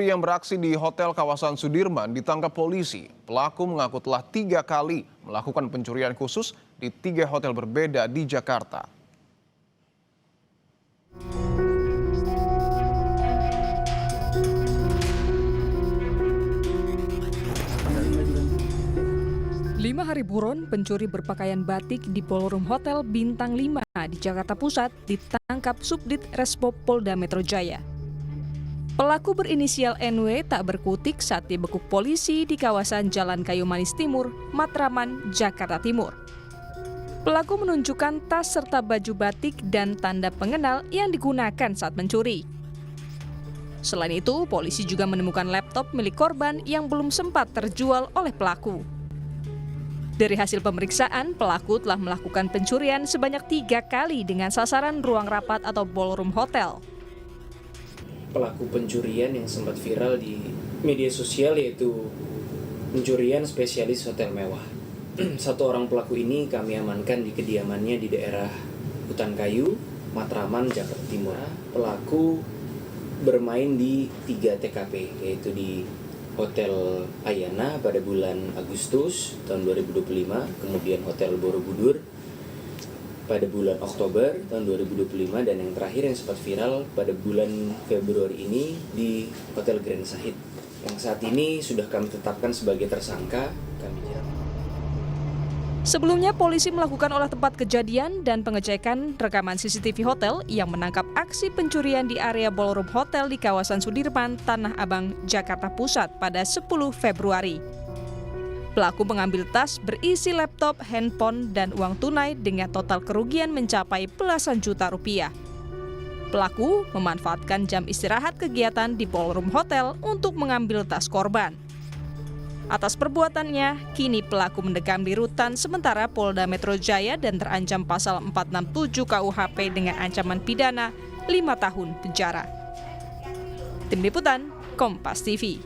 Yang beraksi di hotel kawasan Sudirman ditangkap polisi. Pelaku mengaku telah 3 kali melakukan pencurian khusus di 3 hotel berbeda di Jakarta. Lima hari buron, pencuri berpakaian batik di Ballroom Hotel Bintang 5 di Jakarta Pusat ditangkap Subdit Resmob Polda Metro Jaya. Pelaku berinisial NW tak berkutik saat dibekuk polisi di kawasan Jalan Kayu Manis Timur, Matraman, Jakarta Timur. Pelaku menunjukkan tas serta baju batik dan tanda pengenal yang digunakan saat mencuri. Selain itu, polisi juga menemukan laptop milik korban yang belum sempat terjual oleh pelaku. Dari hasil pemeriksaan, pelaku telah melakukan pencurian sebanyak 3 kali dengan sasaran ruang rapat atau ballroom hotel. Pelaku pencurian yang sempat viral di media sosial yaitu pencurian spesialis hotel mewah. 1 orang pelaku ini kami amankan di kediamannya di daerah Hutan Kayu, Matraman, Jakarta Timur. Pelaku bermain di 3 TKP, yaitu di Hotel Ayana pada bulan Agustus tahun 2025, kemudian Hotel Borobudur pada bulan Oktober tahun 2025, dan yang terakhir yang sempat viral pada bulan Februari ini di Hotel Grand Sahid, yang saat ini sudah kami tetapkan sebagai tersangka. Sebelumnya, polisi melakukan olah tempat kejadian dan pengecekan rekaman CCTV hotel yang menangkap aksi pencurian di area Ballroom Hotel di kawasan Sudirman, Tanah Abang, Jakarta Pusat pada 10 Februari. Pelaku mengambil tas berisi laptop, handphone, dan uang tunai dengan total kerugian mencapai belasan juta rupiah. Pelaku memanfaatkan jam istirahat kegiatan di Ballroom Hotel untuk mengambil tas korban. Atas perbuatannya, kini pelaku mendekam di rutan sementara Polda Metro Jaya dan terancam pasal 467 KUHP dengan ancaman pidana 5 tahun penjara. Tim Liputan, Kompas TV.